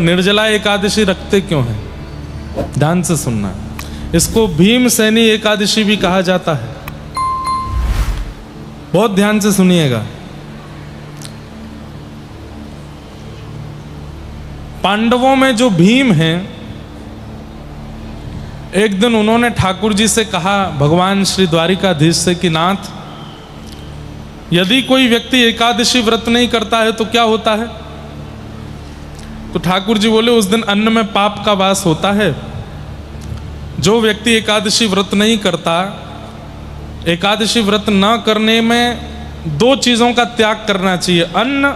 निर्जला एकादशी रखते क्यों हैं? ध्यान से सुनना। इसको भीमसेनी एकादशी भी कहा जाता है। बहुत ध्यान से सुनिएगा। पांडवों में जो भीम हैं, एक दिन उन्होंने ठाकुर जी से कहा, भगवान श्री द्वारिकाधीश से, कि नाथ, यदि कोई व्यक्ति एकादशी व्रत नहीं करता है तो क्या होता है? तो ठाकुर जी बोले, उस दिन अन्न में पाप का वास होता है। जो व्यक्ति एकादशी व्रत नहीं करता, एकादशी व्रत न करने में दो चीजों का त्याग करना चाहिए, अन्न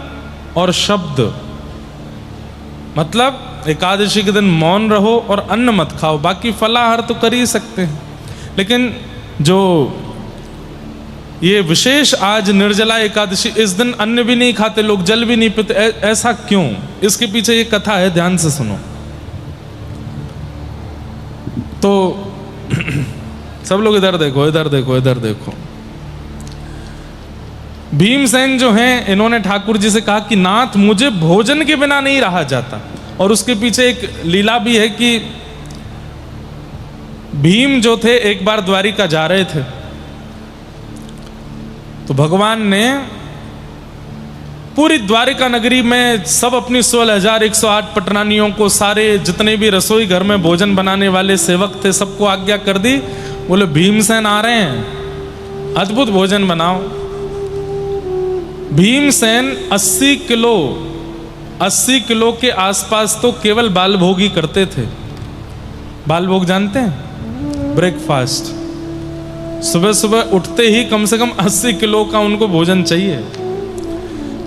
और शब्द। मतलब एकादशी के दिन मौन रहो और अन्न मत खाओ, बाकी फलाहार तो कर ही सकते हैं। लेकिन जो ये विशेष आज निर्जला एकादशी, इस दिन अन्न भी नहीं खाते लोग, जल भी नहीं पीते, ऐसा क्यों? इसके पीछे ये कथा है, ध्यान से सुनो। तो सब लोग इधर देखो, इधर देखो, इधर देखो। भीमसेन जो हैं, इन्होंने ठाकुर जी से कहा कि नाथ, मुझे भोजन के बिना नहीं रहा जाता। और उसके पीछे एक लीला भी है कि भीम जो थे, एक बार द्वारिका जा रहे थे, तो भगवान ने पूरी द्वारिका नगरी में सब अपनी 16,108 पटरानियों को, सारे जितने भी रसोई घर में भोजन बनाने वाले सेवक थे, सबको आज्ञा कर दी। बोले, भीमसेन आ रहे हैं, अद्भुत भोजन बनाओ। भीमसेन 80 किलो के आसपास तो केवल बाल भोग ही करते थे। बाल भोग जानते हैं? ब्रेकफास्ट। सुबह सुबह उठते ही कम से कम 80 किलो का उनको भोजन चाहिए।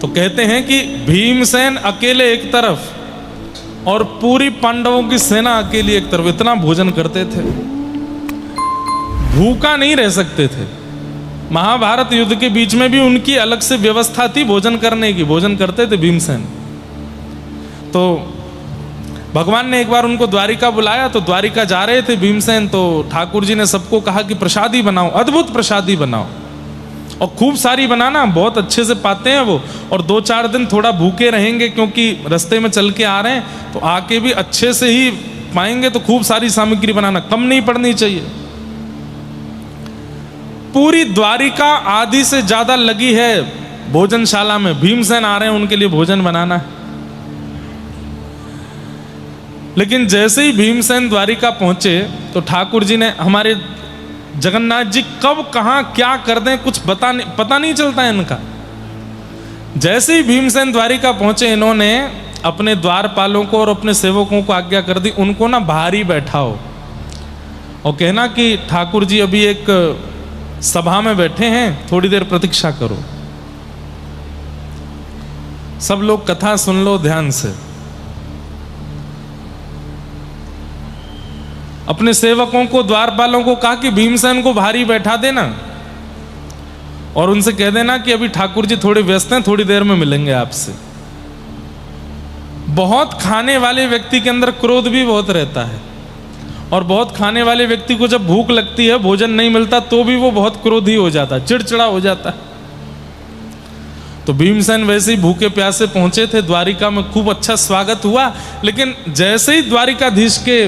तो कहते हैं कि भीमसेन अकेले एक तरफ और पूरी पांडवों की सेना अकेली एक तरफ, इतना भोजन करते थे, भूखा नहीं रह सकते थे। महाभारत युद्ध के बीच में भी उनकी अलग से व्यवस्था थी भोजन करने की, भोजन करते थे भीमसेन। तो भगवान ने एक बार उनको द्वारिका बुलाया, तो द्वारिका जा रहे थे भीमसेन, तो ठाकुर जी ने सबको कहा कि प्रसादी बनाओ, अद्भुत प्रसादी बनाओ, और खूब सारी बनाना, बहुत अच्छे से पाते हैं वो। और 2-4 दिन थोड़ा भूखे रहेंगे, क्योंकि रास्ते में चल के आ रहे हैं, तो आके भी अच्छे से ही पाएंगे, तो खूब सारी सामग्री बनाना, कम नहीं पड़नी चाहिए। पूरी द्वारिका आधी से ज्यादा लगी है भोजनशाला में, भीमसेन आ रहे हैं, उनके लिए भोजन बनाना है। लेकिन जैसे ही भीमसेन द्वारिका पहुंचे, तो ठाकुर जी ने, हमारे जगन्नाथ जी कब कहां क्या कर दें कुछ पता नहीं चलता है इनका। जैसे ही भीमसेन द्वारिका पहुंचे, इन्होंने अपने द्वारपालों को और अपने सेवकों को आज्ञा कर दी, उनको ना बाहर ही बैठाओ और कहना कि ठाकुर जी अभी एक सभा में बैठे हैं, थोड़ी देर प्रतीक्षा करो। सब लोग कथा सुन लो ध्यान से। अपने सेवकों को, द्वारपालों को कहा कि भीमसेन को बाहर ही बैठा देना और उनसे कह देना कि अभी ठाकुर जी थोड़े व्यस्त हैं, थोड़ी देर में मिलेंगे आपसे। बहुत खाने वाले व्यक्ति के अंदर क्रोध भी बहुत रहता है, और बहुत खाने वाले व्यक्ति को जब भूख लगती है, भोजन नहीं मिलता, तो भी वो बहुत क्रोधी हो जाता है, चिड़चिड़ा हो जाता है। तो भीमसेन वैसे ही भूखे प्यासे पहुंचे थे द्वारिका में, खूब अच्छा स्वागत हुआ। लेकिन जैसे ही द्वारिकाधीश के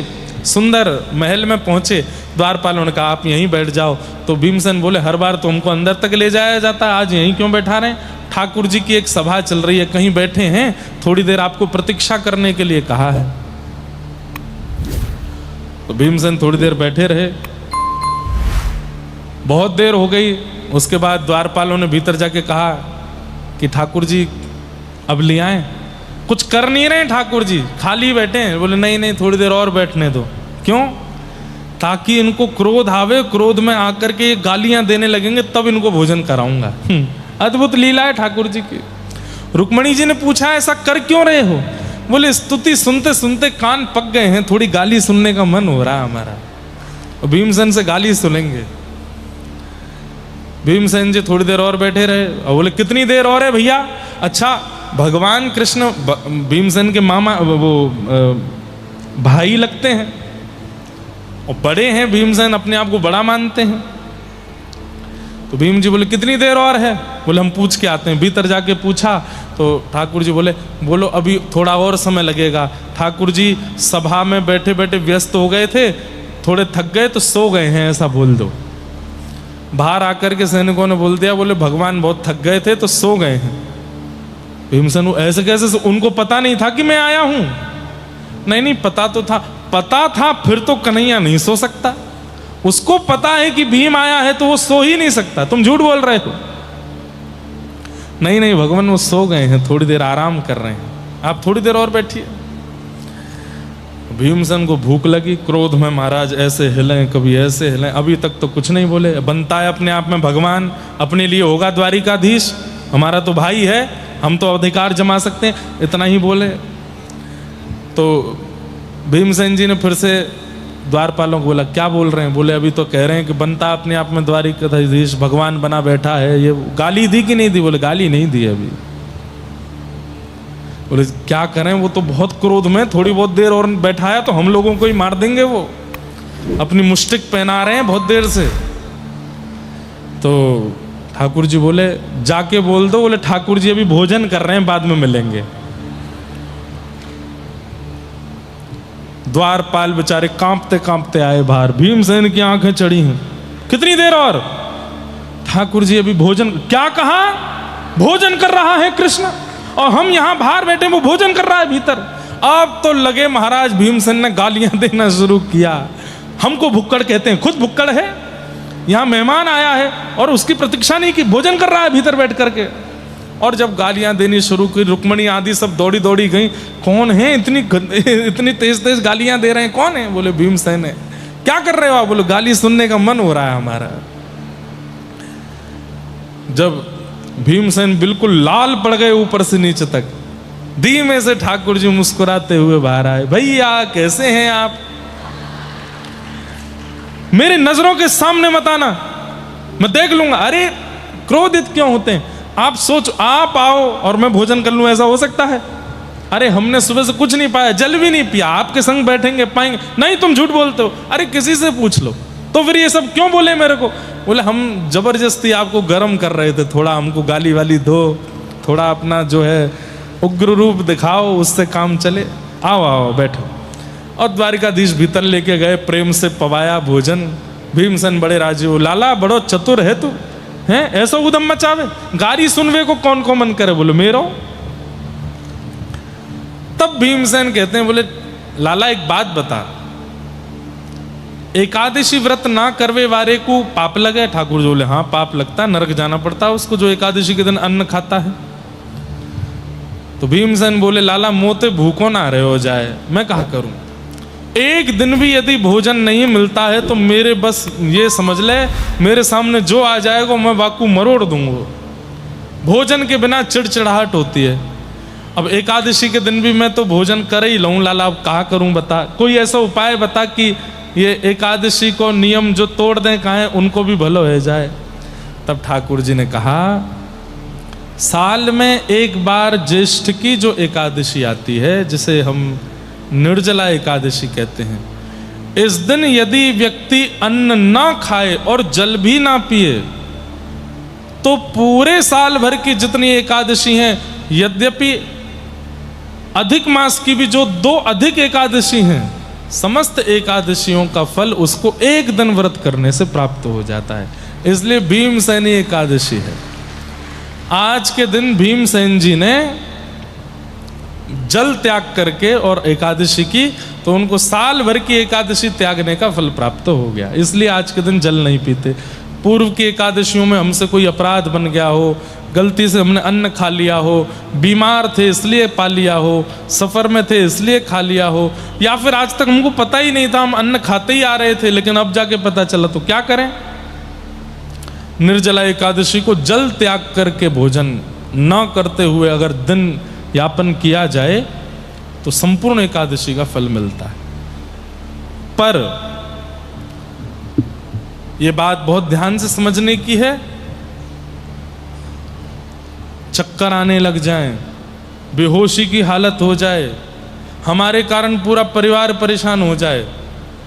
सुंदर महल में पहुंचे, द्वारपालों ने कहा आप यहीं बैठ जाओ। तो भीमसेन बोले, हर बार तो हमको अंदर तक ले जाया जाता है, आज यहीं क्यों बैठा रहे हैं? ठाकुर जी की एक सभा चल रही है, कहीं बैठे हैं, थोड़ी देर आपको प्रतीक्षा करने के लिए कहा है। तो भीमसेन थोड़ी देर बैठे रहे, बहुत देर हो गई। उसके बाद द्वारपालों ने भीतर जाके कहा कि ठाकुर जी अब ले आए। कुछ कर नहीं रहे ठाकुर जी, खाली बैठे हैं। बोले नहीं नहीं, थोड़ी देर और बैठने दो। क्यों? ताकि इनको क्रोध आवे, क्रोध में आकर के ये गालियां देने लगेंगे, तब इनको भोजन कराऊंगा। अद्भुत लीला है ठाकुर जी की। रुक्मणी जी ने पूछा, ऐसा कर क्यों रहे हो? बोले स्तुति सुनते सुनते कान पक गए हैं, थोड़ी गाली सुनने का मन हो रहा है हमारा, और भीमसेन से गाली सुनेंगे। भीमसेन जी थोड़ी देर और बैठे रहे और बोले कितनी देर और है भैया? अच्छा, भगवान कृष्ण भीमसेन के मामा, वो भाई लगते हैं और बड़े हैं, भीमसेन अपने आप को बड़ा मानते हैं। तो भीम जी बोले कितनी देर और है? बोले हम पूछ के आते हैं। भीतर जाके पूछा तो ठाकुर जी बोले बोलो अभी थोड़ा और समय लगेगा। ठाकुर जी सभा में बैठे बैठे व्यस्त हो गए थे, थोड़े थक गए तो सो गए हैं ऐसा बोल दो। बाहर आकर के सैनिकों ने बोल दिया, बोले भगवान बहुत थक गए थे तो सो गए हैं। भीमसेन ऐसे कैसे, उनको पता नहीं था कि मैं आया हूं? नहीं पता तो था, पता था फिर तो कन्हैया नहीं सो सकता। उसको पता है कि भीम आया है तो वो सो ही नहीं सकता। तुम झूठ बोल रहे हो। नहीं भगवान वो सो गए हैं, थोड़ी देर आराम कर रहे हैं, आप थोड़ी देर और बैठिए। भीमसेन को भूख लगी, क्रोध में महाराज ऐसे हिले कभी ऐसे हिले, अभी तक तो कुछ नहीं बोले। बनता है अपने आप में भगवान, अपने लिए होगा द्वारिकाधीश, हमारा तो भाई है, हम तो अधिकार जमा सकते हैं, इतना ही बोले। तो भीमसेन जी ने फिर से द्वारपालों को बोला, क्या बोल रहे हैं? बोले अभी तो कह रहे हैं कि बनता अपने आप में द्वारिकाधीश, भगवान बना बैठा है। ये गाली दी कि नहीं दी? बोले गाली नहीं दी अभी। बोले क्या करें, वो तो बहुत क्रोध में, थोड़ी बहुत देर और बैठाया तो हम लोगों को ही मार देंगे, वो अपनी मुष्टिक पहना रहे हैं बहुत देर से। तो ठाकुर जी बोले जाके बोल दो, बोले ठाकुर जी अभी भोजन कर रहे हैं, बाद में मिलेंगे। द्वारपाल बेचारे कांपते कांपते आए बाहर, भीमसेन की आंखें चढ़ी हैं, कितनी देर और? ठाकुर जी अभी भोजन, क्या कहा? भोजन कर रहा है कृष्ण, और हम यहां बाहर बैठे, वो भोजन कर रहा है भीतर। अब तो लगे महाराज भीमसेन ने गालियां देना शुरू किया। हमको भुक्कड़ कहते हैं, खुद भुक्कड़ है, यहां मेहमान आया है और उसकी प्रतीक्षा नहीं की, भोजन कर रहा है भीतर बैठ करके। और जब गालियां देनी शुरू की, रुक्मणी आदि सब दौड़ी दौड़ी गई, कौन है इतनी तेज तेज गालियां दे रहे हैं, कौन है? बोले भीमसेन है। क्या कर रहे हो आप? बोले गाली सुनने का मन हो रहा है हमारा। जब भीमसेन बिल्कुल लाल पड़ गए ऊपर से नीचे तक, धीमे से ठाकुर जी मुस्कुराते हुए बाहर आए, भैया कैसे हैं आप? मेरी नजरों के सामने मत आना, मैं देख लूंगा। अरे क्रोधित क्यों होते हैं आप? सोच, आप आओ और मैं भोजन कर लूं, ऐसा हो सकता है? अरे हमने सुबह से कुछ नहीं पाया, जल भी नहीं पिया, आपके संग बैठेंगे पाएंगे? नहीं तुम झूठ बोलते हो। अरे किसी से पूछ लो। तो फिर ये सब क्यों बोले मेरे को? बोले हम जबरदस्ती आपको गर्म कर रहे थे, थोड़ा हमको गाली वाली दो, थोड़ा अपना जो है उग्र रूप दिखाओ, उससे काम चले। आओ आओ बैठो। और द्वारिकाधीश भीतर लेके गए, प्रेम से पवाया भोजन। भीमसेन बड़े राजी हो, लाला बड़ो चतुर है तू, हैं ऐसा उदम मचावे, गाली सुनवे को कौन को मन करे? बोले मेरो। तब भीमसेन कहते हैं, बोले लाला एक बात बता, एकादशी व्रत ना करवे वारे को पाप लगे? ठाकुर जी बोले हाँ पाप लगता, नरक जाना पड़ता है उसको जो एकादशी के दिन अन्न खाता है। तो भीमसेन बोले लाला मोते भूखो ना रहे हो जाए, मैं कहा करूं? एक दिन भी यदि भोजन नहीं मिलता है तो मेरे बस ये समझ ले, मेरे सामने जो आ जाएगा मैं वाकू मरोड़ दूंगा। भोजन के बिना चिड़चिड़ाहट होती है। अब एकादशी के दिन भी मैं तो भोजन कर ही लूँ लाला, अब कहा करूं बता, कोई ऐसा उपाय बता कि ये एकादशी को नियम जो तोड़ दें कहें उनको भी भलो हो जाए। तब ठाकुर जी ने कहा साल में एक बार ज्येष्ठ की जो एकादशी आती है, जिसे हम निर्जला एकादशी कहते हैं, इस दिन यदि व्यक्ति अन्न ना खाए और जल भी ना पिए तो पूरे साल भर की जितनी एकादशी हैं, यद्यपि अधिक मास की भी जो 2 अधिक एकादशी हैं, समस्त एकादशियों का फल उसको एक दिन व्रत करने से प्राप्त हो जाता है। इसलिए भीमसेनी एकादशी है। आज के दिन भीमसेन जी ने जल त्याग करके और एकादशी की, तो उनको साल भर की एकादशी त्यागने का फल प्राप्त हो गया। इसलिए आज के दिन जल नहीं पीते। पूर्व की एकादशियों में हमसे कोई अपराध बन गया हो, गलती से हमने अन्न खा लिया हो, बीमार थे इसलिए पा लिया हो, सफ़र में थे इसलिए खा लिया हो, या फिर आज तक हमको पता ही नहीं था, हम अन्न खाते ही आ रहे थे लेकिन अब जाके पता चला, तो क्या करें? निर्जला एकादशी को जल त्याग करके भोजन न करते हुए अगर दिन यापन किया जाए तो संपूर्ण एकादशी का फल मिलता है। पर यह बात बहुत ध्यान से समझने की है। चक्कर आने लग जाएं, बेहोशी की हालत हो जाए, हमारे कारण पूरा परिवार परेशान हो जाए,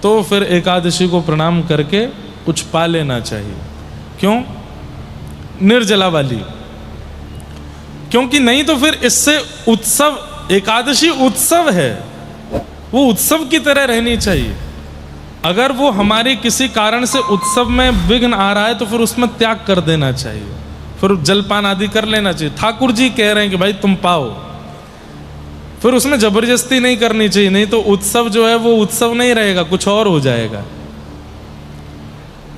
तो फिर एकादशी को प्रणाम करके कुछ पा लेना चाहिए। क्यों? निर्जला वाली। क्योंकि नहीं तो फिर इससे उत्सव, एकादशी उत्सव है, वो उत्सव की तरह रहनी चाहिए। अगर वो हमारे किसी कारण से उत्सव में विघ्न आ रहा है तो फिर उसमें त्याग कर देना चाहिए, फिर जलपान आदि कर लेना चाहिए। ठाकुर जी कह रहे हैं कि भाई तुम पाओ, फिर उसमें जबरदस्ती नहीं करनी चाहिए, नहीं तो उत्सव जो है वो उत्सव नहीं रहेगा, कुछ और हो जाएगा।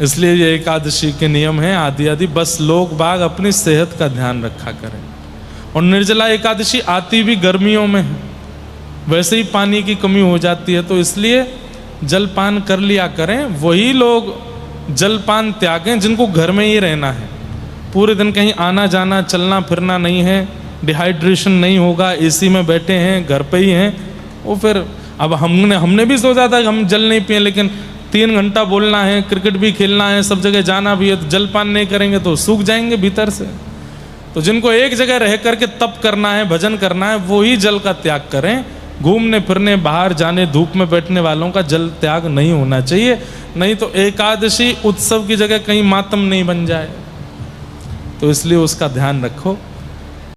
इसलिए ये एकादशी के नियम हैं आदि आदि। बस लोग बाग अपनी सेहत का ध्यान रखा करें। और निर्जला एकादशी आती भी गर्मियों में है, वैसे ही पानी की कमी हो जाती है, तो इसलिए जलपान कर लिया करें। वही लोग जलपान त्यागें जिनको घर में ही रहना है, पूरे दिन कहीं आना जाना चलना फिरना नहीं है, डिहाइड्रेशन नहीं होगा, एसी में बैठे हैं, घर पे ही हैं। वो फिर अब हमने भी सोचा था कि हम जल नहीं पिए, लेकिन 3 घंटा बोलना है, क्रिकेट भी खेलना है, सब जगह जाना भी है, तो जलपान नहीं करेंगे तो सूख जाएंगे भीतर से। तो जिनको एक जगह रह करके तप करना है, भजन करना है, वो ही जल का त्याग करें। घूमने फिरने बाहर जाने धूप में बैठने वालों का जल त्याग नहीं होना चाहिए, नहीं तो एकादशी उत्सव की जगह कहीं मातम नहीं बन जाए। तो इसलिए उसका ध्यान रखो।